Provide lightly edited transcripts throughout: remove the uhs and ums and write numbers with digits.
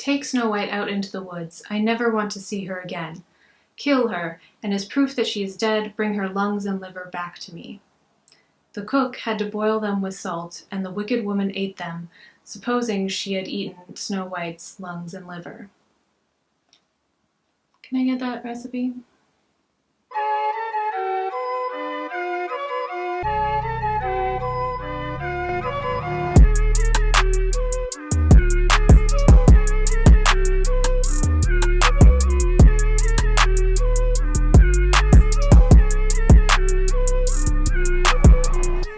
Take Snow White out into the woods. I never want to see her again. Kill her, and as proof that she is dead, bring her lungs and liver back to me. The cook had to boil them with salt, and the wicked woman ate them, supposing she had eaten Snow White's lungs and liver. Can I get that recipe?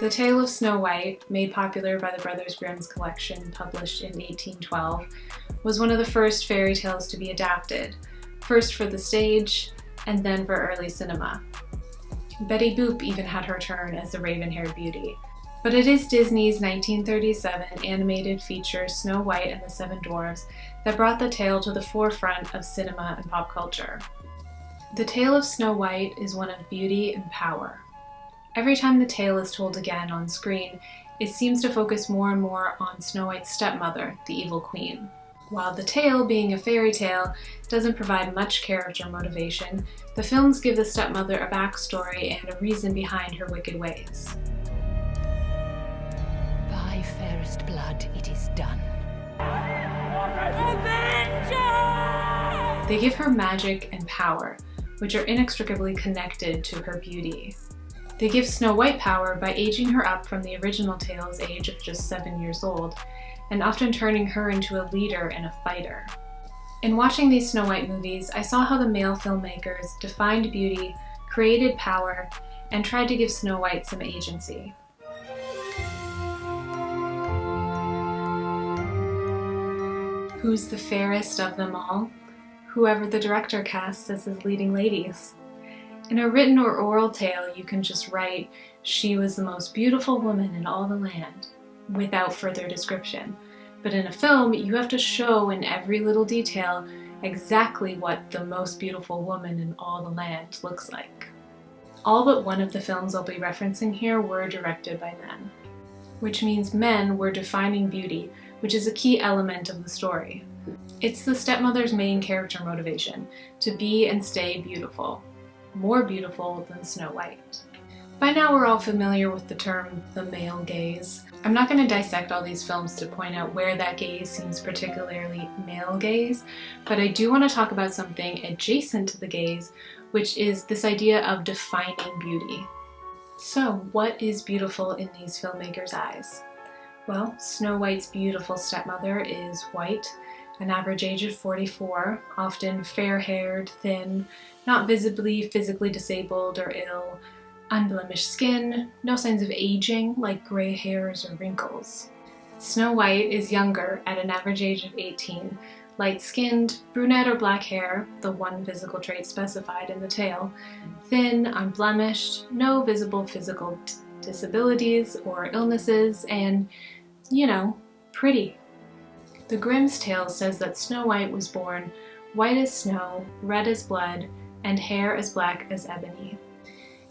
The Tale of Snow White, made popular by the Brothers Grimm's collection published in 1812, was one of the first fairy tales to be adapted, first for the stage and then for early cinema. Betty Boop even had her turn as the raven-haired beauty. But it is Disney's 1937 animated feature Snow White and the Seven Dwarfs that brought the tale to the forefront of cinema and pop culture. The tale of Snow White is one of beauty and power. Every time the tale is told again on screen, it seems to focus more and more on Snow White's stepmother, the evil queen. While the tale, being a fairy tale, doesn't provide much character motivation, the films give the stepmother a backstory and a reason behind her wicked ways. By fairest blood it is done. They give her magic and power, which are inextricably connected to her beauty. They give Snow White power by aging her up from the original tale's age of just 7 years old, and often turning her into a leader and a fighter. In watching these Snow White movies, I saw how the male filmmakers defined beauty, created power, and tried to give Snow White some agency. Who's the fairest of them all? Whoever the director casts as his leading ladies. In a written or oral tale, you can just write, "She was the most beautiful woman in all the land," without further description. But in a film, you have to show in every little detail exactly what the most beautiful woman in all the land looks like. All but one of the films I'll be referencing here were directed by men, which means men were defining beauty, which is a key element of the story. It's the stepmother's main character motivation, to be and stay beautiful. More beautiful than Snow White. By now we're all familiar with the term, the male gaze. I'm not going to dissect all these films to point out where that gaze seems particularly male gaze, but I do want to talk about something adjacent to the gaze, which is this idea of defining beauty. So, what is beautiful in these filmmakers' eyes? Well, Snow White's beautiful stepmother is white, an average age of 44, often fair-haired, thin, not visibly physically disabled or ill, unblemished skin, no signs of aging like gray hairs or wrinkles. Snow White is younger at an average age of 18, light-skinned, brunette or black hair, the one physical trait specified in the tale, thin, unblemished, no visible physical disabilities or illnesses, and, pretty. The Grimm's tale says that Snow White was born white as snow, red as blood, and hair as black as ebony.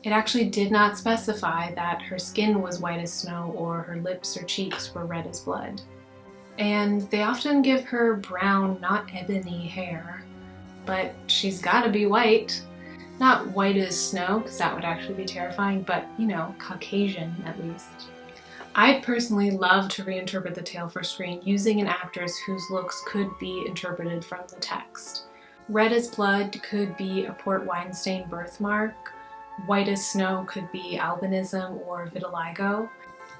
It actually did not specify that her skin was white as snow or her lips or cheeks were red as blood. And they often give her brown, not ebony hair, but she's gotta be white. Not white as snow, because that would actually be terrifying, but, Caucasian at least. I'd personally love to reinterpret the tale for screen using an actress whose looks could be interpreted from the text. Red as blood could be a port wine stain birthmark, white as snow could be albinism or vitiligo,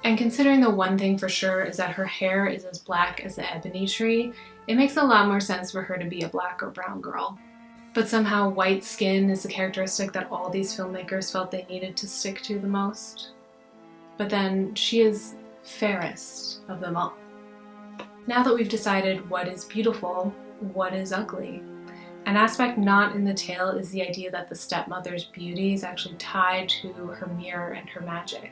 and considering the one thing for sure is that her hair is as black as the ebony tree, it makes a lot more sense for her to be a black or brown girl. But somehow white skin is the characteristic that all these filmmakers felt they needed to stick to the most. But then she is fairest of them all. Now that we've decided what is beautiful, what is ugly? An aspect not in the tale is the idea that the stepmother's beauty is actually tied to her mirror and her magic.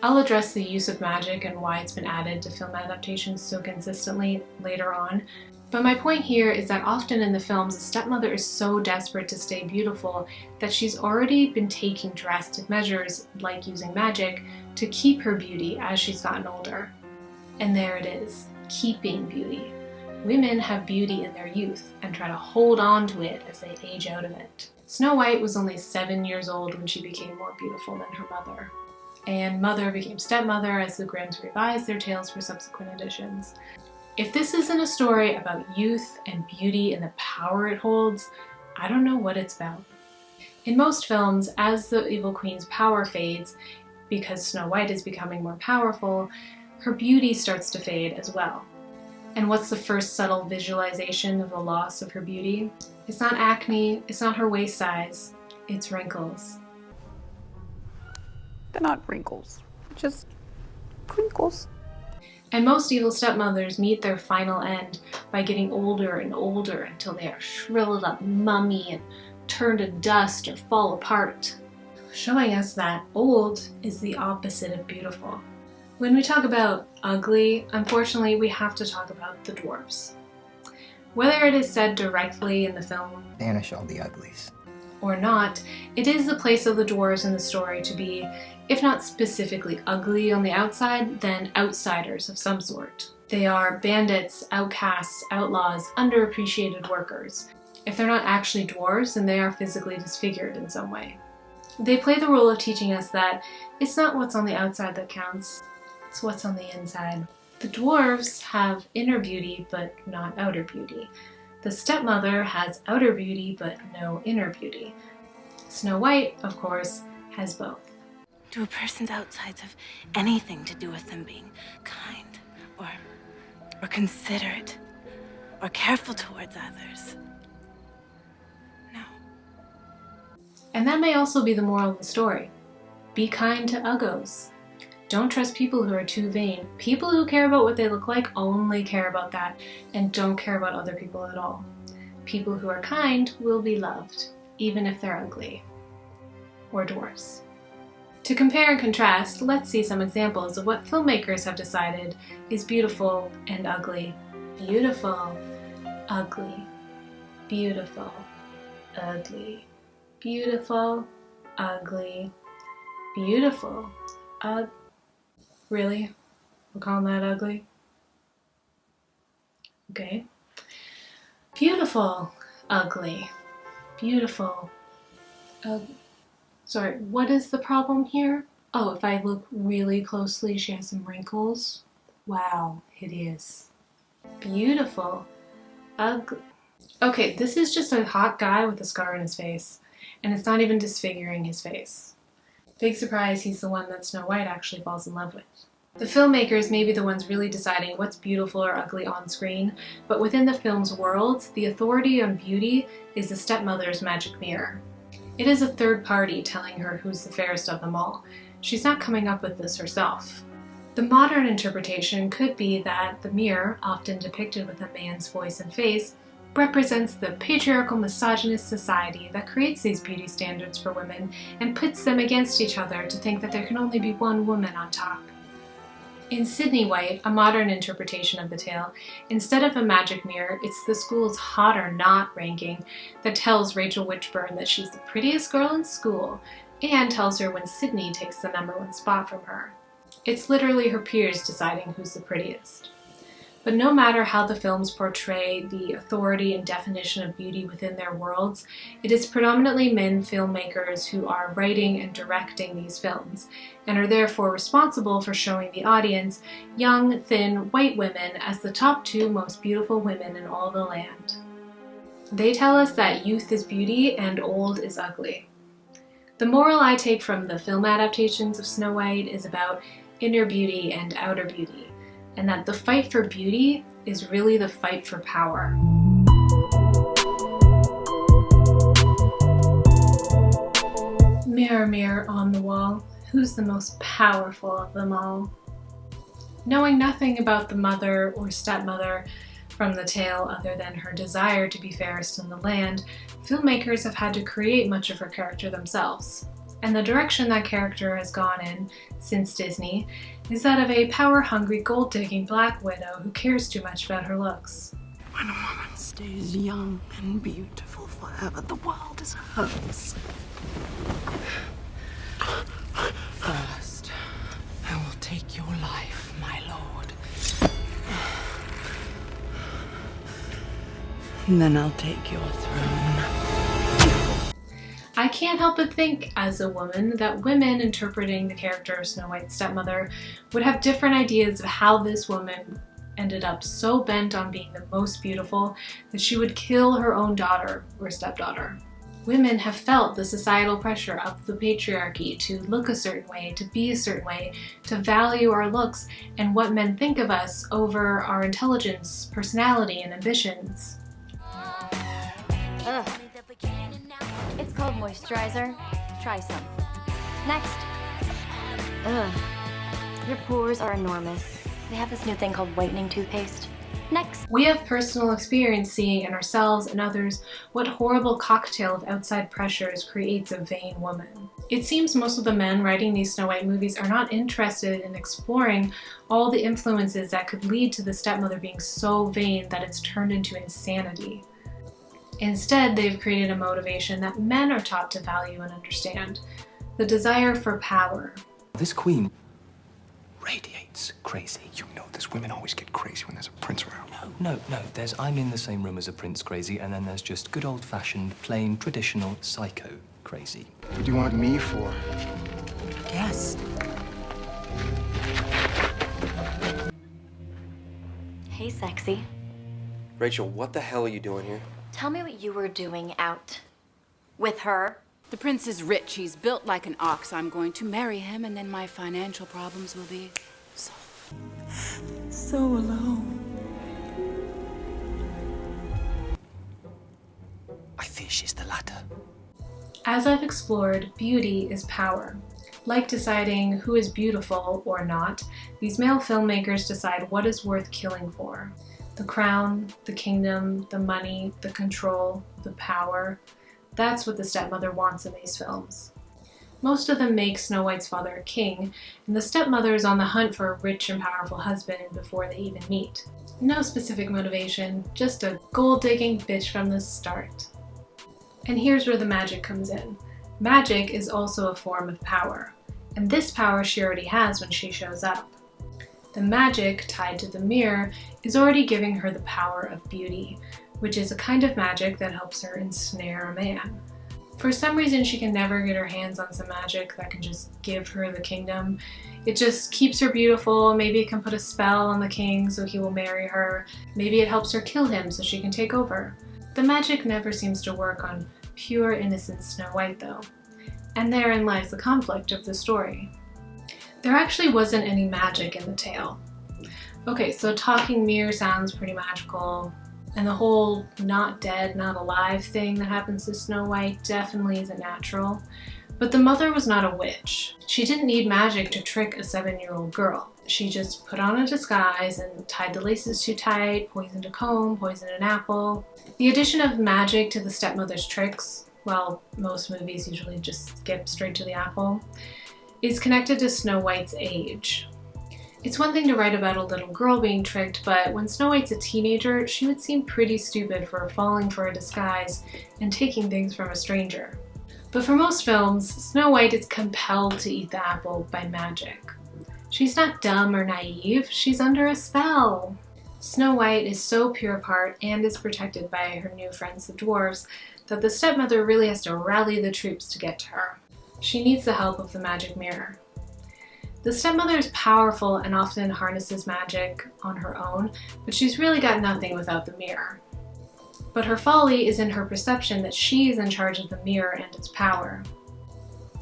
I'll address the use of magic and why it's been added to film adaptations so consistently later on, but my point here is that often in the films, the stepmother is so desperate to stay beautiful that she's already been taking drastic measures, like using magic, to keep her beauty as she's gotten older. And there it is, keeping beauty. Women have beauty in their youth and try to hold on to it as they age out of it. Snow White was only 7 years old when she became more beautiful than her mother. And mother became stepmother as the Grimms revised their tales for subsequent editions. If this isn't a story about youth and beauty and the power it holds, I don't know what it's about. In most films, as the evil queen's power fades, because Snow White is becoming more powerful, her beauty starts to fade as well. And what's the first subtle visualization of the loss of her beauty? It's not acne, it's not her waist size, it's wrinkles. They're not wrinkles, just crinkles. And most evil stepmothers meet their final end by getting older and older until they are shriveled up mummy and turn to dust or fall apart, showing us that old is the opposite of beautiful. When we talk about ugly, unfortunately we have to talk about the dwarfs. Whether it is said directly in the film, banish all the uglies, or not, it is the place of the dwarves in the story to be, if not specifically ugly on the outside, then outsiders of some sort. They are bandits, outcasts, outlaws, underappreciated workers. If they're not actually dwarves, then they are physically disfigured in some way. They play the role of teaching us that it's not what's on the outside that counts, it's what's on the inside. The dwarves have inner beauty, but not outer beauty. The stepmother has outer beauty, but no inner beauty. Snow White, of course, has both. Do a person's outsides have anything to do with them being kind, or considerate, or careful towards others? No. And that may also be the moral of the story. Be kind to uggos. Don't trust people who are too vain. People who care about what they look like only care about that and don't care about other people at all. People who are kind will be loved, even if they're ugly. Or dwarfs. To compare and contrast, let's see some examples of what filmmakers have decided is beautiful and ugly. Beautiful, ugly, beautiful, ugly, beautiful, ugly, beautiful, ugly. Really? We're calling that ugly? Okay. Beautiful, ugly, beautiful, ugly. Sorry, what is the problem here? Oh, if I look really closely, she has some wrinkles. Wow, hideous. Beautiful, ugly. Okay, this is just a hot guy with a scar on his face, and it's not even disfiguring his face. Big surprise, he's the one that Snow White actually falls in love with. The filmmakers may be the ones really deciding what's beautiful or ugly on screen, but within the film's world, the authority on beauty is the stepmother's magic mirror. It is a third party telling her who's the fairest of them all. She's not coming up with this herself. The modern interpretation could be that the mirror, often depicted with a man's voice and face, represents the patriarchal misogynist society that creates these beauty standards for women and pits them against each other to think that there can only be one woman on top. In Sydney White, a modern interpretation of the tale, instead of a magic mirror, it's the school's hot or not ranking that tells Rachel Witchburn that she's the prettiest girl in school and tells her when Sydney takes the #1 spot from her. It's literally her peers deciding who's the prettiest. But no matter how the films portray the authority and definition of beauty within their worlds, it is predominantly men filmmakers who are writing and directing these films, and are therefore responsible for showing the audience young, thin, white women as the top 2 most beautiful women in all the land. They tell us that youth is beauty and old is ugly. The moral I take from the film adaptations of Snow White is about inner beauty and outer beauty, and that the fight for beauty is really the fight for power. Mirror, mirror on the wall, who's the most powerful of them all? Knowing nothing about the mother or stepmother from the tale other than her desire to be fairest in the land, filmmakers have had to create much of her character themselves. And the direction that character has gone in, since Disney, is that of a power-hungry, gold-digging black widow who cares too much about her looks. When a woman stays young and beautiful forever, the world is hers. First, I will take your life, my lord. And then I'll take your throne. I can't help but think, as a woman, that women interpreting the character of Snow White's stepmother would have different ideas of how this woman ended up so bent on being the most beautiful that she would kill her own daughter or stepdaughter. Women have felt the societal pressure of the patriarchy to look a certain way, to be a certain way, to value our looks and what men think of us over our intelligence, personality, and ambitions. Ugh. It's called moisturizer. Try some. Next. Ugh. Your pores are enormous. They have this new thing called whitening toothpaste. Next. We have personal experience seeing in ourselves and others what horrible cocktail of outside pressures creates a vain woman. It seems most of the men writing these Snow White movies are not interested in exploring all the influences that could lead to the stepmother being so vain that it's turned into insanity. Instead, they've created a motivation that men are taught to value and understand: the desire for power. This queen radiates crazy. You know this. Women always get crazy when there's a prince around. No. I'm in the same room as a prince crazy, and then there's just good old-fashioned, plain, traditional psycho crazy. What do you want me for? Yes. Hey, sexy. Rachel, what the hell are you doing here? Tell me what you were doing out with her. The prince is rich. He's built like an ox. I'm going to marry him, and then my financial problems will be solved. So alone. I fear she's the latter. As I've explored, beauty is power. Like deciding who is beautiful or not, these male filmmakers decide what is worth killing for. The crown, the kingdom, the money, the control, the power. That's what the stepmother wants in these films. Most of them make Snow White's father a king, and the stepmother is on the hunt for a rich and powerful husband before they even meet. No specific motivation, just a gold-digging bitch from the start. And here's where the magic comes in. Magic is also a form of power, and this power she already has when she shows up. The magic, tied to the mirror, is already giving her the power of beauty, which is a kind of magic that helps her ensnare a man. For some reason, she can never get her hands on some magic that can just give her the kingdom. It just keeps her beautiful. Maybe it can put a spell on the king so he will marry her. Maybe it helps her kill him so she can take over. The magic never seems to work on pure, innocent Snow White, though. And therein lies the conflict of the story. There actually wasn't any magic in the tale. Okay, so talking mirror sounds pretty magical, and the whole not dead, not alive thing that happens to Snow White definitely isn't natural. But the mother was not a witch. She didn't need magic to trick a 7-year-old girl. She just put on a disguise and tied the laces too tight, poisoned a comb, poisoned an apple. The addition of magic to the stepmother's tricks, well, most movies usually just skip straight to the apple, is connected to Snow White's age. It's one thing to write about a little girl being tricked, but when Snow White's a teenager, she would seem pretty stupid for falling for a disguise and taking things from a stranger. But for most films, Snow White is compelled to eat the apple by magic. She's not dumb or naive, she's under a spell. Snow White is so pure of heart and is protected by her new friends the dwarves that the stepmother really has to rally the troops to get to her. She needs the help of the magic mirror. The stepmother is powerful and often harnesses magic on her own, but she's really got nothing without the mirror. But her folly is in her perception that she is in charge of the mirror and its power.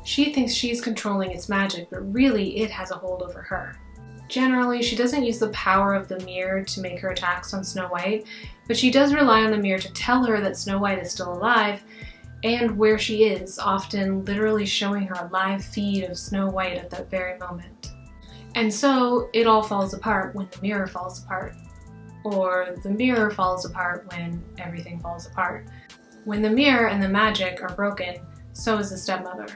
She thinks she's controlling its magic, but really it has a hold over her. Generally, she doesn't use the power of the mirror to make her attacks on Snow White, but she does rely on the mirror to tell her that Snow White is still alive and where she is, often literally showing her a live feed of Snow White at that very moment. And so it all falls apart when the mirror falls apart. Or the mirror falls apart when everything falls apart. When the mirror and the magic are broken, so is the stepmother.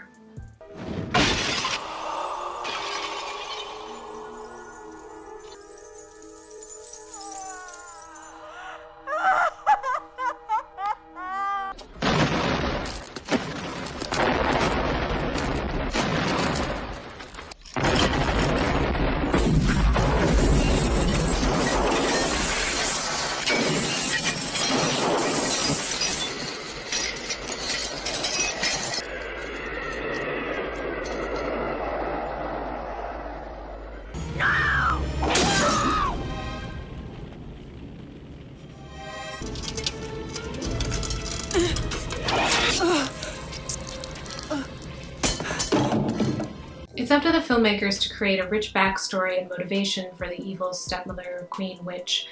It's up to the filmmakers to create a rich backstory and motivation for the evil stepmother queen witch,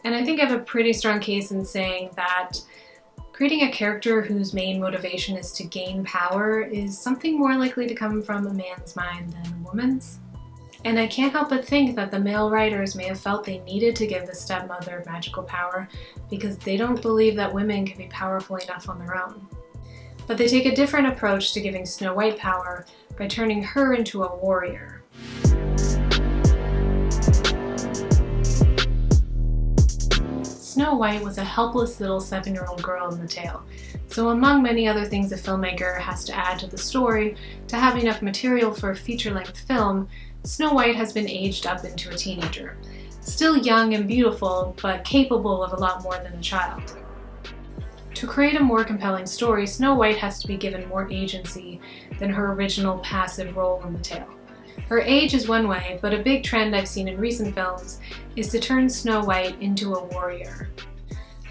and I think I have a pretty strong case in saying that creating a character whose main motivation is to gain power is something more likely to come from a man's mind than a woman's. And I can't help but think that the male writers may have felt they needed to give the stepmother magical power because they don't believe that women can be powerful enough on their own. But they take a different approach to giving Snow White power by turning her into a warrior. Snow White was a helpless little 7-year-old girl in the tale, so among many other things a filmmaker has to add to the story to have enough material for a feature-length film, Snow White has been aged up into a teenager. Still young and beautiful, but capable of a lot more than a child. To create a more compelling story, Snow White has to be given more agency than her original passive role in the tale. Her age is one way, but a big trend I've seen in recent films is to turn Snow White into a warrior.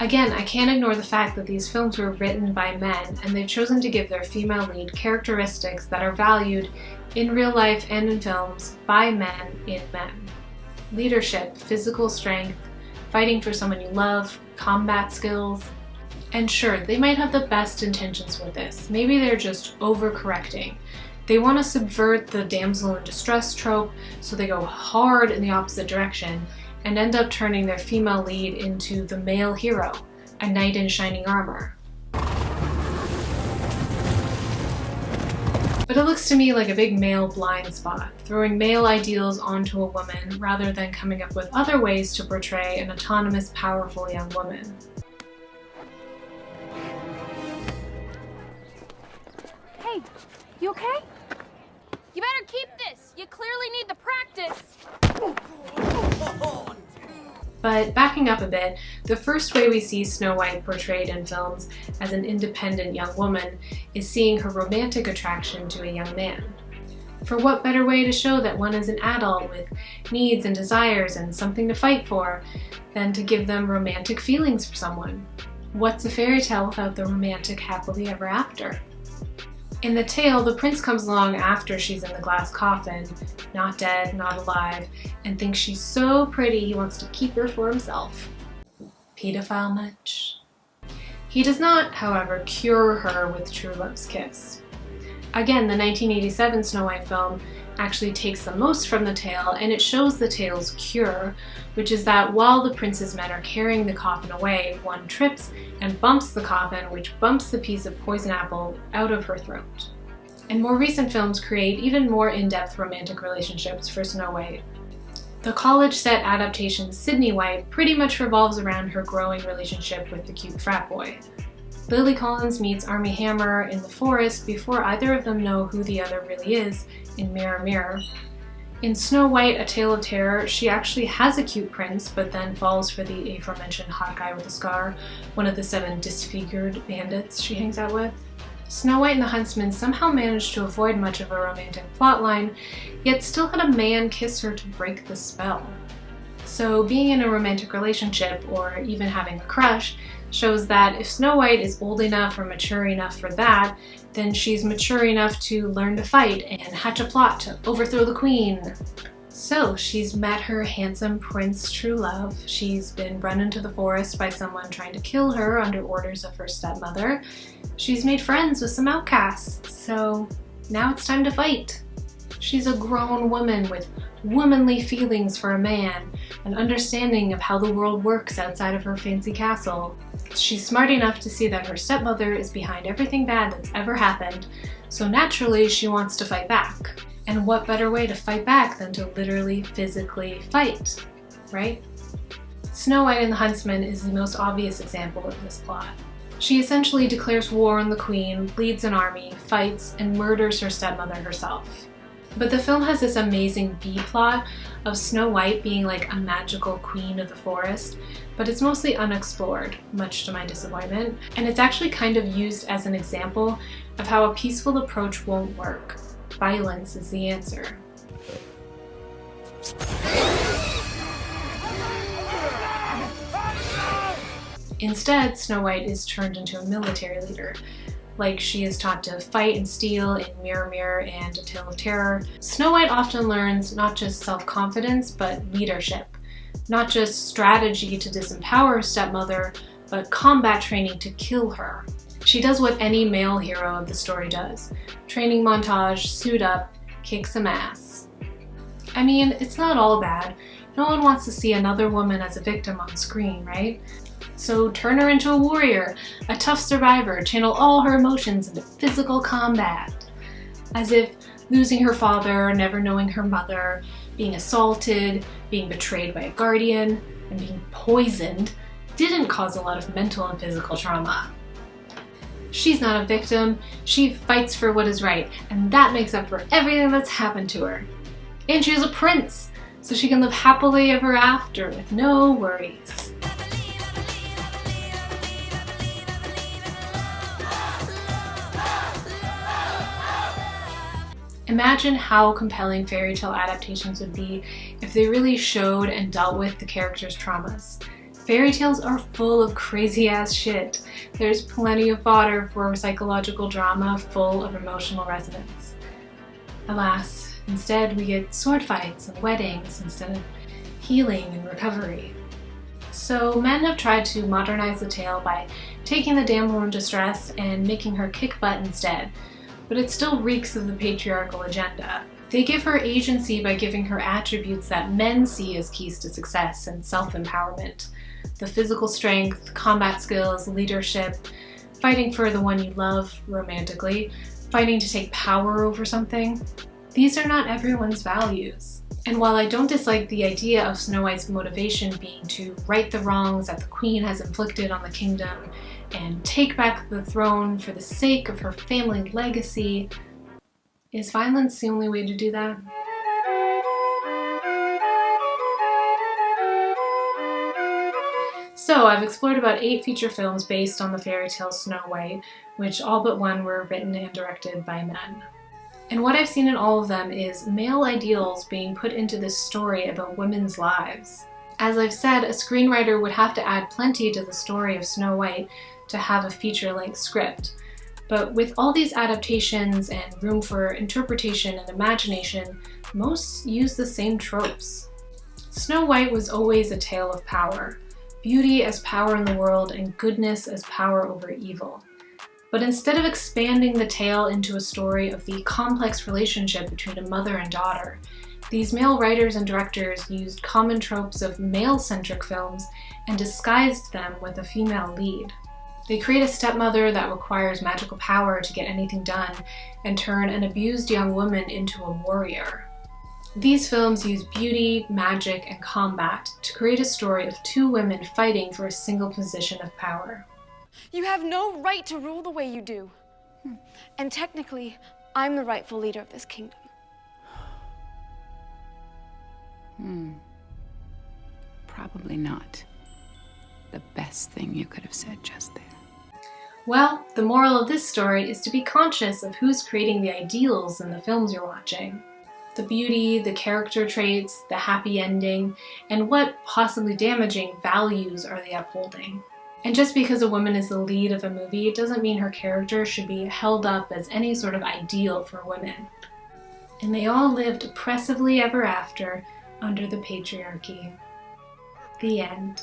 Again, I can't ignore the fact that these films were written by men and they've chosen to give their female lead characteristics that are valued in real life and in films by men in men. Leadership, physical strength, fighting for someone you love, combat skills. And sure, they might have the best intentions with this. Maybe they're just overcorrecting. They want to subvert the damsel in distress trope, so they go hard in the opposite direction and end up turning their female lead into the male hero, a knight in shining armor. But it looks to me like a big male blind spot, throwing male ideals onto a woman rather than coming up with other ways to portray an autonomous, powerful young woman. Hey, you okay? You better keep this. You clearly need the practice. But backing up a bit, the first way we see Snow White portrayed in films as an independent young woman is seeing her romantic attraction to a young man. For what better way to show that one is an adult with needs and desires and something to fight for than to give them romantic feelings for someone? What's a fairy tale without the romantic happily ever after? In the tale, the prince comes along after she's in the glass coffin, not dead, not alive, and thinks she's so pretty he wants to keep her for himself. Pedophile much? He does not, however, cure her with true love's kiss. Again, the 1987 Snow White film actually takes the most from the tale, and it shows the tale's cure, which is that while the prince's men are carrying the coffin away, one trips and bumps the coffin, which bumps the piece of poison apple out of her throat. And more recent films create even more in-depth romantic relationships for Snow White. The college-set adaptation Sydney White pretty much revolves around her growing relationship with the cute frat boy. Lily Collins meets Armie Hammer in the forest before either of them know who the other really is in Mirror Mirror. In Snow White, A Tale of Terror, she actually has a cute prince, but then falls for the aforementioned hot guy with a scar, one of the 7 disfigured bandits she hangs out with. Snow White and the Huntsman somehow managed to avoid much of a romantic plotline, yet still had a man kiss her to break the spell. So being in a romantic relationship, or even having a crush, shows that if Snow White is old enough or mature enough for that, then she's mature enough to learn to fight and hatch a plot to overthrow the queen. So she's met her handsome prince true love, she's been run into the forest by someone trying to kill her under orders of her stepmother, she's made friends with some outcasts, so now it's time to fight. She's a grown woman with womanly feelings for a man, an understanding of how the world works outside of her fancy castle. She's smart enough to see that her stepmother is behind everything bad that's ever happened, so naturally she wants to fight back. And what better way to fight back than to literally, physically fight, right? Snow White and the Huntsman is the most obvious example of this plot. She essentially declares war on the queen, leads an army, fights, and murders her stepmother herself. But the film has this amazing B-plot of Snow White being like a magical queen of the forest, but it's mostly unexplored, much to my disappointment, and it's actually kind of used as an example of how a peaceful approach won't work. Violence is the answer. Instead, Snow White is turned into a military leader. Like she is taught to fight and steal in Mirror Mirror and A Tale of Terror. Snow White often learns not just self-confidence, but leadership. Not just strategy to disempower her stepmother, but combat training to kill her. She does what any male hero of the story does. Training montage, suit up, kick some ass. I mean, it's not all bad. No one wants to see another woman as a victim on screen, right? So turn her into a warrior, a tough survivor, channel all her emotions into physical combat. As if losing her father, never knowing her mother, being assaulted, being betrayed by a guardian, and being poisoned didn't cause a lot of mental and physical trauma. She's not a victim, she fights for what is right, and that makes up for everything that's happened to her. And she is a prince, so she can live happily ever after with no worries. Imagine how compelling fairy tale adaptations would be if they really showed and dealt with the characters' traumas. Fairy tales are full of crazy ass shit. There's plenty of fodder for psychological drama full of emotional resonance. Alas, instead we get sword fights and weddings instead of healing and recovery. So men have tried to modernize the tale by taking the damsel in distress and making her kick butt instead, but it still reeks of the patriarchal agenda. They give her agency by giving her attributes that men see as keys to success and self-empowerment. The physical strength, combat skills, leadership, fighting for the one you love romantically, fighting to take power over something. These are not everyone's values. And while I don't dislike the idea of Snow White's motivation being to right the wrongs that the queen has inflicted on the kingdom and take back the throne for the sake of her family legacy, is violence the only way to do that? So I've explored about 8 feature films based on the fairy tale Snow White, which all but one were written and directed by men. And what I've seen in all of them is male ideals being put into this story about women's lives. As I've said, a screenwriter would have to add plenty to the story of Snow White to have a feature-length script. But with all these adaptations and room for interpretation and imagination, most use the same tropes. Snow White was always a tale of power. Beauty as power in the world and goodness as power over evil. But instead of expanding the tale into a story of the complex relationship between a mother and daughter, these male writers and directors used common tropes of male-centric films and disguised them with a female lead. They create a stepmother that requires magical power to get anything done and turn an abused young woman into a warrior. These films use beauty, magic, and combat to create a story of 2 women fighting for a single position of power. You have no right to rule the way you do. And technically, I'm the rightful leader of this kingdom. Probably not. The best thing you could have said just there. Well, the moral of this story is to be conscious of who's creating the ideals in the films you're watching. The beauty, the character traits, the happy ending, and what possibly damaging values are they upholding. And just because a woman is the lead of a movie doesn't mean her character should be held up as any sort of ideal for women. And they all lived oppressively ever after under the patriarchy. The end.